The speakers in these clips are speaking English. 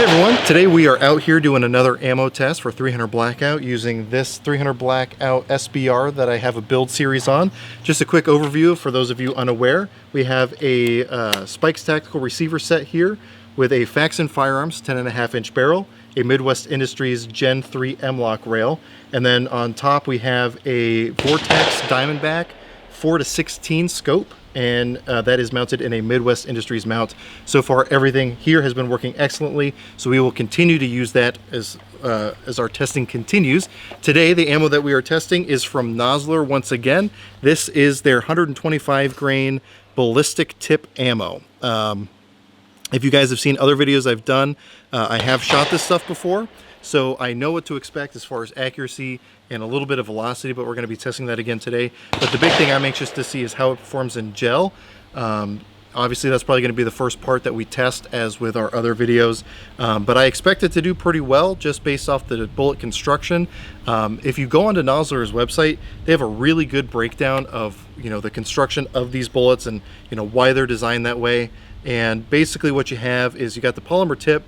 Hey everyone, today we are out here doing another ammo test for 300 Blackout using this 300 Blackout SBR that I have a build series on. Just a quick overview for those of you unaware. We have a Spikes Tactical Receiver set here with a Faxon Firearms 10.5-inch barrel, a Midwest Industries Gen 3 M-LOK rail, and then on top we have a Vortex Diamondback 4-16 scope, and that is mounted in a Midwest Industries mount. So far everything here has been working excellently, so we will continue to use that as our testing continues. Today the ammo that we are testing is from Nosler once again. This is their 125 grain ballistic tip ammo. If you guys have seen other videos I've done, I have shot this stuff before, so I know what to expect as far as accuracy and a little bit of velocity, but we're going to be testing that again today. But the big thing I'm anxious to see is how it performs in gel. Obviously that's probably going to be the first part that we test, as with our other videos, but I expect it to do pretty well just based off the bullet construction. If you go onto Nosler's website, they have a really good breakdown of the construction of these bullets and why they're designed that way. And basically what you have is you got the polymer tip,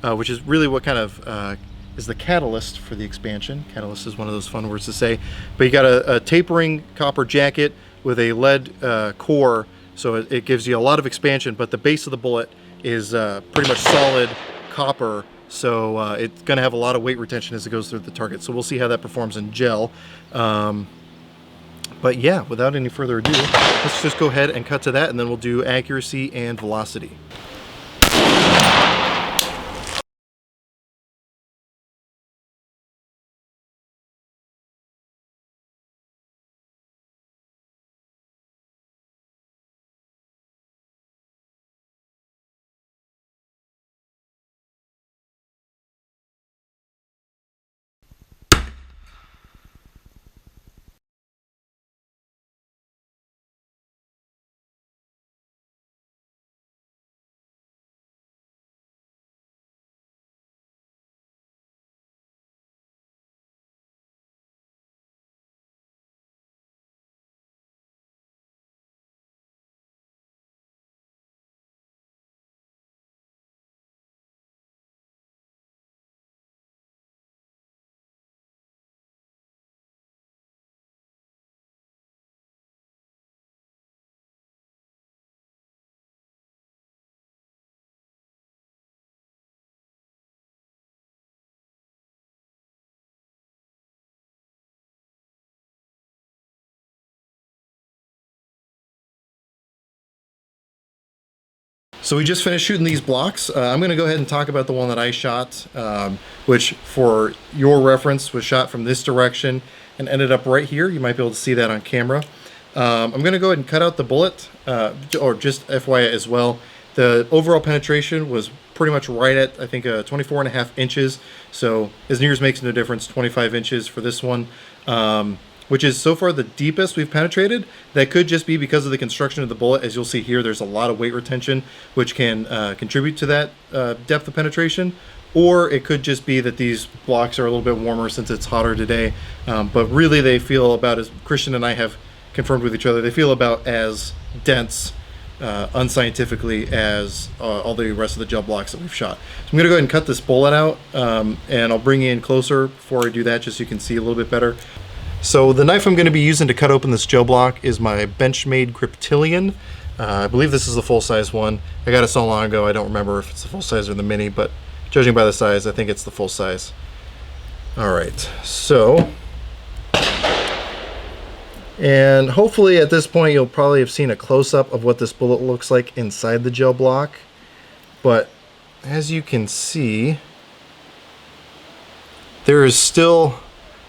which is really what kind of is the catalyst for the expansion. Catalyst is one of those fun words to say. But you got a tapering copper jacket with a lead core, so it gives you a lot of expansion, but the base of the bullet is pretty much solid copper, so it's going to have a lot of weight retention as it goes through the target. So we'll see how that performs in gel. But yeah, without any further ado, let's just go ahead and cut to that, and then we'll do accuracy and velocity. So we just finished shooting these blocks. I'm going to go ahead and talk about the one that I shot, which for your reference was shot from this direction and ended up right here. You might be able to see that on camera. I'm going to go ahead and cut out the bullet, or just FYI as well. The overall penetration was pretty much right at, I think, 24.5 inches. So as near as makes no difference, 25 inches for this one. Which is so far the deepest we've penetrated. That could just be because of the construction of the bullet. As you'll see here, there's a lot of weight retention, which can contribute to that depth of penetration. Or it could just be that these blocks are a little bit warmer since it's hotter today. But really they feel about, as Christian and I have confirmed with each other, they feel about as dense unscientifically as all the rest of the gel blocks that we've shot. So I'm gonna go ahead and cut this bullet out, and I'll bring you in closer before I do that just so you can see a little bit better. So the knife I'm going to be using to cut open this gel block is my Benchmade Griptilian. I believe this is the full-size one. I got it so long ago I don't remember if it's the full size or the mini, but judging by the size, I think it's the full size. Alright, so, and hopefully at this point you'll probably have seen a close-up of what this bullet looks like inside the gel block, but as you can see, there is still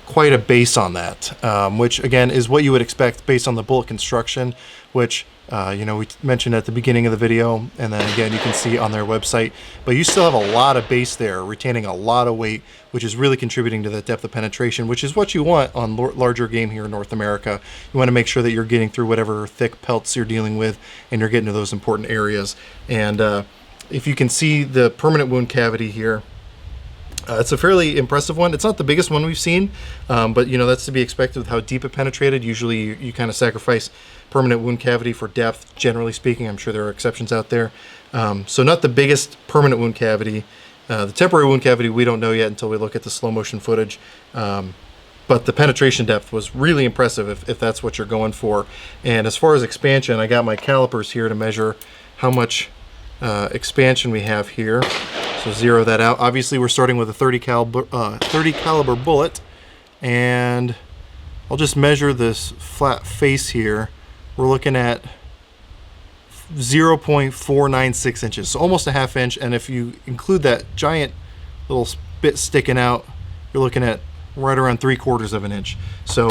quite a base on that, which again is what you would expect based on the bullet construction, which we mentioned at the beginning of the video, and then again you can see on their website. But you still have a lot of base there, retaining a lot of weight, which is really contributing to that depth of penetration, which is what you want on larger game here in North America. You want to make sure that you're getting through whatever thick pelts you're dealing with, and you're getting to those important areas. And if you can see the permanent wound cavity here, it's a fairly impressive one. It's not the biggest one we've seen, but that's to be expected with how deep it penetrated. Usually you kind of sacrifice permanent wound cavity for depth, generally speaking. I'm sure there are exceptions out there. So not the biggest permanent wound cavity, The temporary wound cavity we don't know yet until we look at the slow motion footage. But the penetration depth was really impressive if that's what you're going for. And as far as expansion, I got my calipers here to measure how much expansion we have here. So zero that out. Obviously we're starting with a 30 caliber bullet, and I'll just measure this flat face here. We're looking at 0.496 inches, so almost a ½ inch. And if you include that giant little bit sticking out, you're looking at right around 3/4 of an inch. So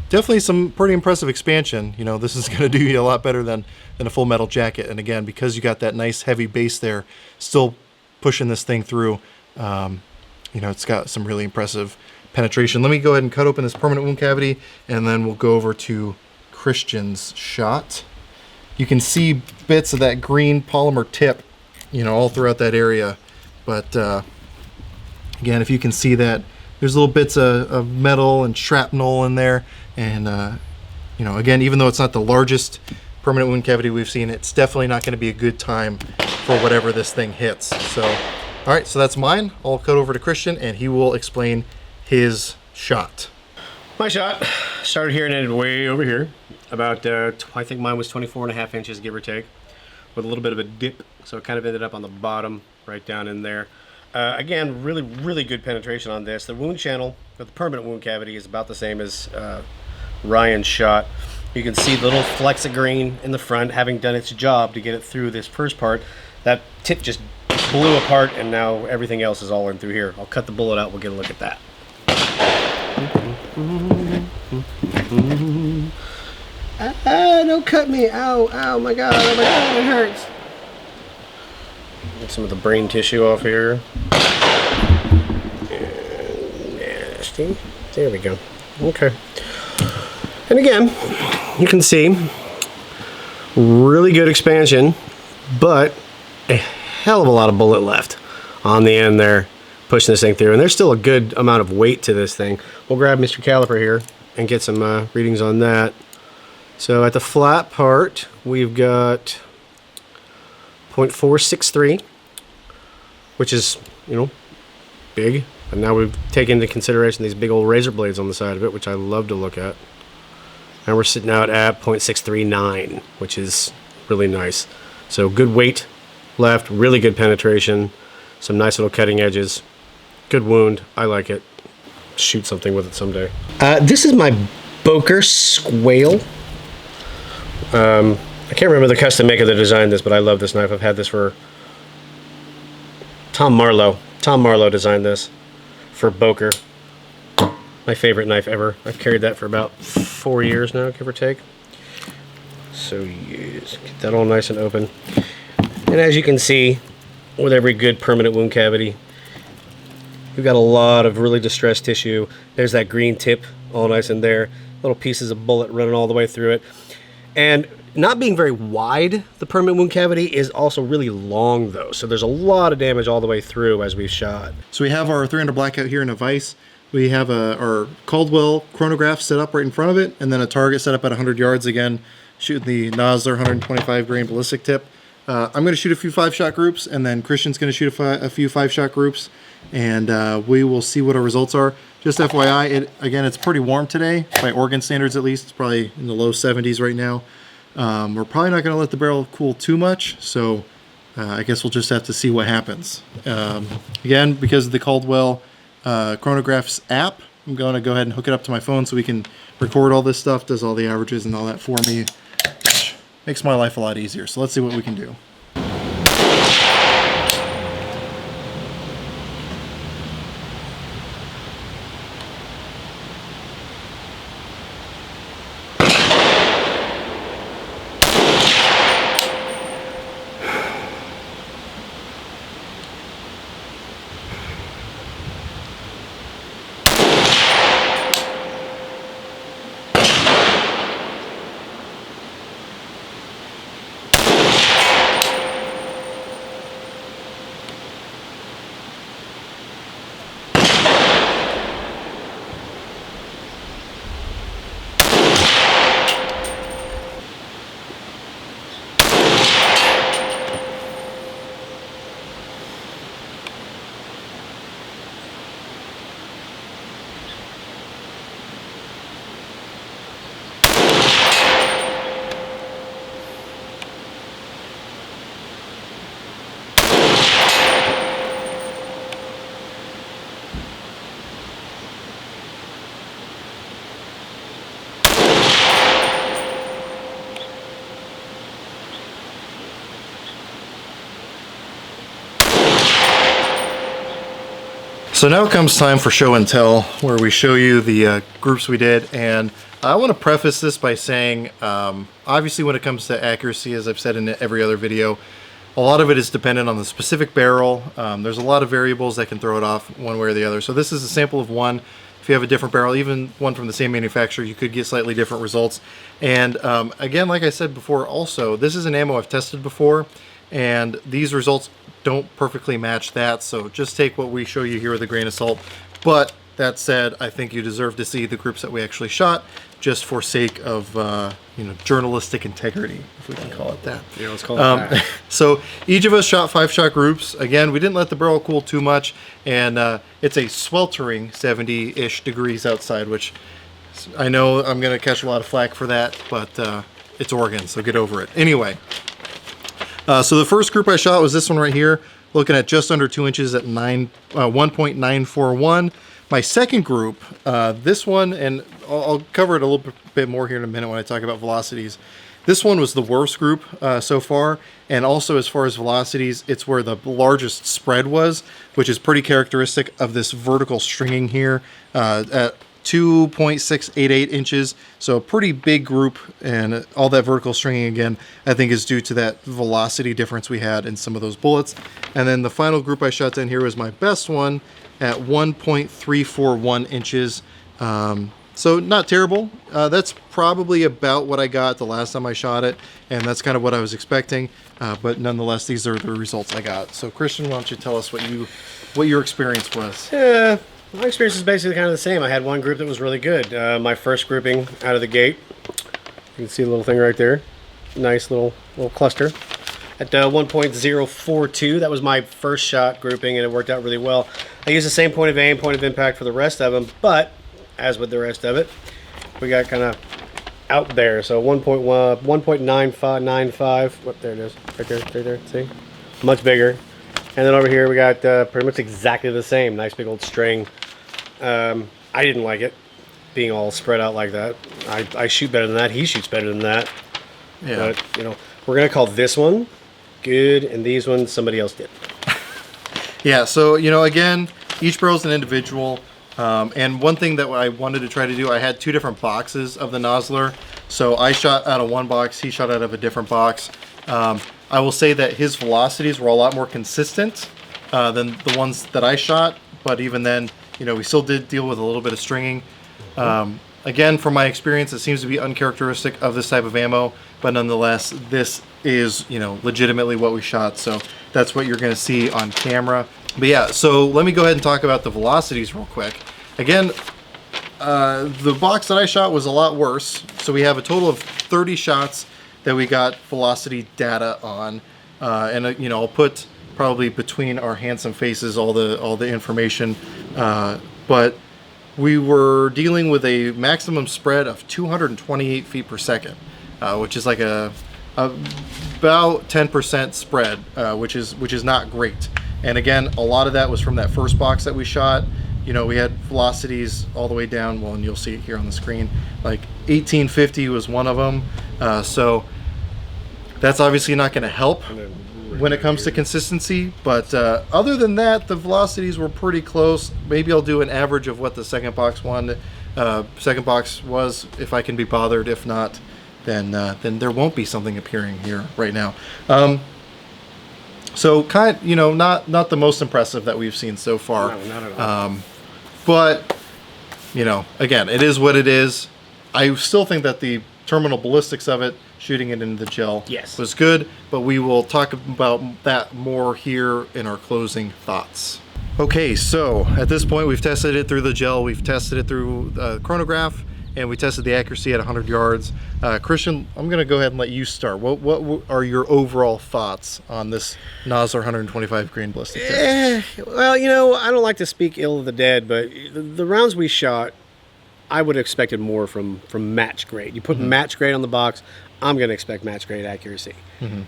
definitely some pretty impressive expansion. You know, this is going to do you a lot better than a full metal jacket. And again, because you got that nice heavy base there, still pushing this thing through, you know, it's got some really impressive penetration. Let me go ahead and cut open this permanent wound cavity, and then we'll go over to Christian's shot. You can see bits of that green polymer tip, you know, all throughout that area. But again, if you can see that, there's little bits of metal and shrapnel in there. And, you know, again, even though it's not the largest permanent wound cavity we've seen, it's definitely not going to be a good time for whatever this thing hits. So, all right, so that's mine. I'll cut over to Christian, and he will explain his shot. My shot started here and ended way over here. About, I think mine was 24.5 inches, give or take, with a little bit of a dip. So it kind of ended up on the bottom, right down in there. Again, really good penetration on this. The wound channel with the permanent wound cavity is about the same as Ryan's shot. You can see the little flecks of green in the front having done its job to get it through this first part. That tip just blew apart, and now everything else is all in through here. I'll cut the bullet out, we'll get a look at that. Don't cut me. Ow, ow, my God, it hurts. Get some of the brain tissue off here. And nasty. There we go. Okay. And again, you can see really good expansion, but a hell of a lot of bullet left on the end there, pushing this thing through. And there's still a good amount of weight to this thing. We'll grab Mr. Caliper here and get some readings on that. So at the flat part, we've got 0.463, which is, you know, big. And now we've taken into consideration these big old razor blades on the side of it, which I love to look at. And we're sitting out at 0.639, which is really nice. So good weight left, really good penetration, some nice little cutting edges, good wound. I like it. Shoot something with it someday. This is my Boker Squale. I can't remember the custom maker that designed this, but I love this knife. I've had this for Tom Marlowe. Tom Marlowe designed this for Boker. My favorite knife ever. I've carried that for about 4 years now, give or take. So yes, get that all nice and open. And as you can see, with every good permanent wound cavity, we've got a lot of really distressed tissue. There's that green tip all nice in there. Little pieces of bullet running all the way through it. And not being very wide, the permanent wound cavity is also really long though. So there's a lot of damage all the way through as we've shot. So we have our 300 blackout here in a vise. We have our Caldwell chronograph set up right in front of it, and then a target set up at 100 yards again, shooting the Nosler 125 grain ballistic tip. I'm going to shoot a few 5-shot groups, and then Christian's going to shoot a few 5-shot groups, and we will see what our results are. Just FYI, again, it's pretty warm today, by Oregon standards at least. It's probably in the low 70s right now. We're probably not going to let the barrel cool too much, so I guess we'll just have to see what happens. Again, because of the Caldwell Chronographs app, I'm going to go ahead and hook it up to my phone so we can record all this stuff, does all the averages and all that for me, which makes my life a lot easier. So let's see what we can do. So now it comes time for show and tell, where we show you the groups we did. And I want to preface this by saying, obviously when it comes to accuracy, as I've said in every other video, a lot of it is dependent on the specific barrel. There's a lot of variables that can throw it off one way or the other. So this is a sample of one. If you have a different barrel, even one from the same manufacturer, you could get slightly different results. And again, like I said before, also, this is an ammo I've tested before, and these results don't perfectly match that. So just take what we show you here with a grain of salt. But that said, I think you deserve to see the groups that we actually shot, just for sake of journalistic integrity, if we can call it that. Yeah, let's call it that. So each of us shot 5-shot groups. Again, we didn't let the barrel cool too much, and it's a sweltering 70-ish degrees outside, which I know I'm going to catch a lot of flack for that, but it's Oregon, so get over it. Anyway, so the first group I shot was this one right here, looking at just under 2 inches at 1.941. My second group, this one, and I'll cover it a little bit more here in a minute when I talk about velocities. This one was the worst group so far, and also as far as velocities, it's where the largest spread was, which is pretty characteristic of this vertical stringing here at 2.688 inches. So a pretty big group, and all that vertical stringing again, I think is due to that velocity difference we had in some of those bullets. And then the final group I shot down here was my best one at 1.341 inches. So not terrible. That's probably about what I got the last time I shot it, and that's kind of what I was expecting. But nonetheless, these are the results I got. So Christian, why don't you tell us what your experience was? Yeah, my experience is basically kind of the same. I had one group that was really good. My first grouping out of the gate, you can see the little thing right there. Nice little cluster. At 1.042, that was my first shot grouping, and it worked out really well. I used the same point of aim, point of impact for the rest of them, but as with the rest of it, we got kind of out there. So 1.95. There it is, right there. See, much bigger. And then over here we got pretty much exactly the same. Nice big old string. I didn't like it being all spread out like that. I shoot better than that. He shoots better than that. Yeah. But we're gonna call this one good, and these ones somebody else did. Yeah, so again, each barrel is an individual, and one thing that I wanted to try to do, I had 2 different boxes of the Nosler, so I shot out of one box, he shot out of a different box. I will say that his velocities were a lot more consistent than the ones that I shot, but even then, we still did deal with a little bit of stringing. Again, from my experience, it seems to be uncharacteristic of this type of ammo, but nonetheless, this is, legitimately what we shot, so that's what you're going to see on camera. But yeah, so let me go ahead and talk about the velocities real quick. Again, the box that I shot was a lot worse, so we have a total of 30 shots that we got velocity data on, and I'll put probably between our handsome faces all the information, but we were dealing with a maximum spread of 228 feet per second, which is like about 10% spread, which is not great. And again, a lot of that was from that first box that we shot. We had velocities all the way down, well, and you'll see it here on the screen, like 1850 was one of them. So that's obviously not going to help when it comes to consistency, but other than that, the velocities were pretty close. Maybe I'll do an average of what the second box was if I can be bothered. If not, then there won't be something appearing here right now. So not the most impressive that we've seen so far. No, not at all. But again, it is what it is. I still think that the terminal ballistics of it, shooting it into the gel, was good, but we will talk about that more here in our closing thoughts. Okay, so at this point we've tested it through the gel, we've tested it through chronograph, and we tested the accuracy at 100 yards. Christian, I'm going to go ahead and let you start. What are your overall thoughts on this Nosler 125 grain ballistic test? Well, I don't like to speak ill of the dead, but the rounds we shot, I would have expected more from match grade. You put match grade on the box, I'm going to expect match grade accuracy.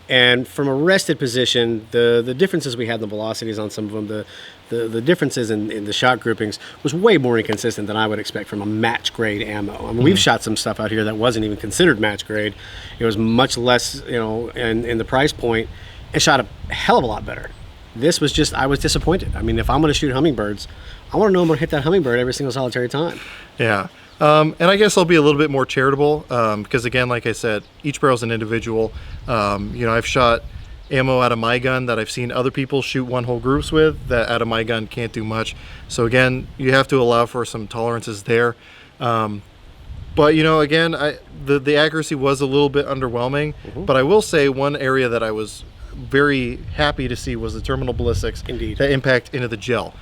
And from a rested position, the differences we had in the velocities on some of them, the differences in the shot groupings was way more inconsistent than I would expect from a match grade ammo. I mean, we've shot some stuff out here that wasn't even considered match grade. It was much less, in the price point, and shot a hell of a lot better. This was just, I was disappointed. I mean, if I'm going to shoot hummingbirds, I want to know I'm going to hit that hummingbird every single solitary time. Yeah. And I guess I'll be a little bit more charitable because, again, like I said, each barrel's an individual. You know, I've shot ammo out of my gun that I've seen other people shoot one whole groups with that out of my gun can't do much. So again, you have to allow for some tolerances there. But you know, again, the accuracy was a little bit underwhelming. But I will say one area that I was very happy to see was the terminal ballistics. Indeed. That impact into the gel.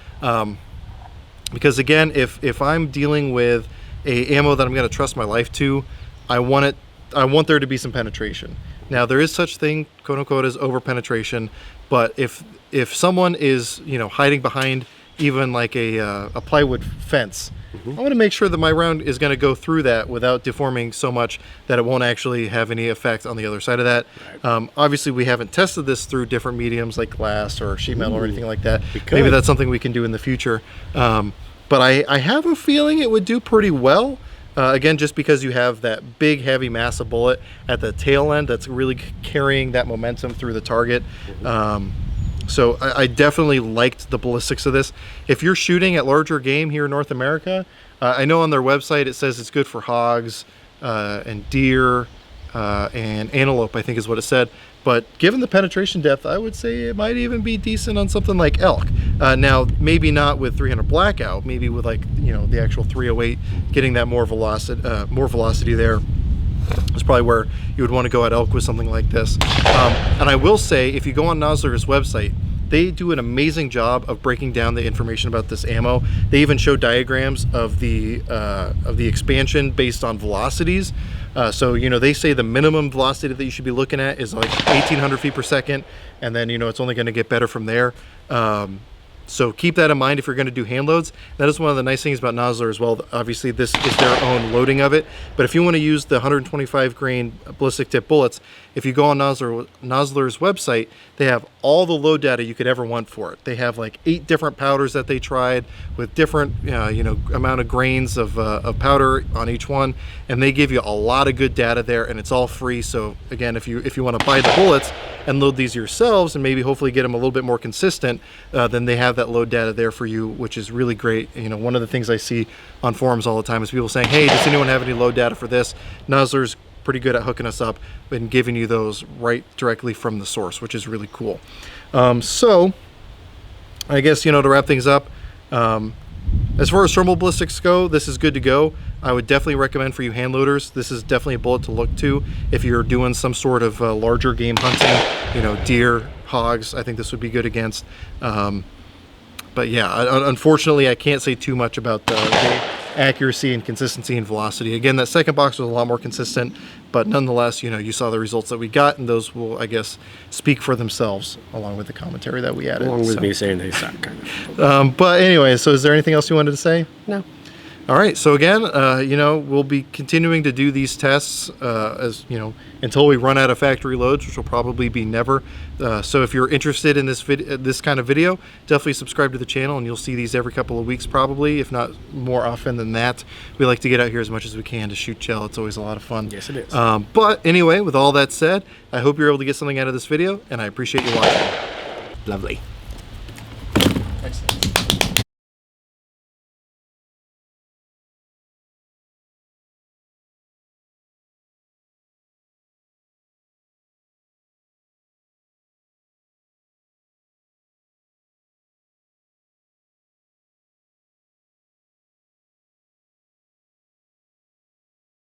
Because again, if I'm dealing with a ammo that I'm going to trust my life to, I want there to be some penetration. Now there is such thing, quote unquote, as over penetration, but if someone is, you know, hiding behind even like a plywood fence, I want to make sure that my round is going to go through that without deforming so much that it won't actually have any effect on the other side of that. Right. Obviously, we haven't tested this through different mediums like glass or sheet metal or anything like that. Maybe that's something we can do in the future. But I have a feeling it would do pretty well. Again, just because you have that big, heavy, massive bullet at the tail end that's really carrying that momentum through the target. So I definitely liked the ballistics of this. If you're shooting at larger game here in North America, I know on their website it says it's good for hogs and deer and antelope, I think is what it said. But given the penetration depth, I would say it might even be decent on something like elk. Now, maybe not with 300 blackout, maybe with like, you know, the actual 308, getting that more velocity there. Is probably where you would want to go at elk with something like this. And I will say, if you go on Nosler's website, they do an amazing job of breaking down the information about this ammo. They even show diagrams of the expansion based on velocities. So, you know, they say the minimum velocity that you should be looking at is like 1,800 feet per second, and then, you know, it's only going to get better from there. So keep that in mind if you're going to do hand loads. That is one of the nice things about Nosler as well. Obviously, this is their own loading of it. But if you want to use the 125 grain ballistic tip bullets, if you go on Nosler's website, they have all the load data you could ever want for it. They have like 8 different powders that they tried with different, you know, amount of grains of powder on each one, and they give you a lot of good data there, and it's all free. So again, if you want to buy the bullets and load these yourselves, and maybe hopefully get them a little bit more consistent, then they have that load data there for you, which is really great. You know, one of the things I see on forums all the time is people saying, "Hey, does anyone have any load data for this?" Nosler's pretty good at hooking us up and giving you those right directly from the source, which is really cool. So I guess, you know, to wrap things up, as far as thermal ballistics go, this is good to go. I would definitely recommend for you hand loaders, this is definitely a bullet to look to if you're doing some sort of larger game hunting, you know, deer, hogs. I think this would be good against. But yeah, unfortunately, I can't say too much about the accuracy and consistency and velocity. Again, that second box was a lot more consistent, but nonetheless, you know, you saw the results that we got, and those will, I guess, speak for themselves along with the commentary that we added. Along with me saying they suck, kind of. But anyway, so is there anything else you wanted to say? No. All right, so again, you know, we'll be continuing to do these tests as, you know, until we run out of factory loads, which will probably be never. So if you're interested in this kind of video, definitely subscribe to the channel, and you'll see these every couple of weeks probably, if not more often than that. We like to get out here as much as we can to shoot gel. It's always a lot of fun. Yes, it is. But anyway, with all that said, I hope you're able to get something out of this video, and I appreciate you watching. Lovely.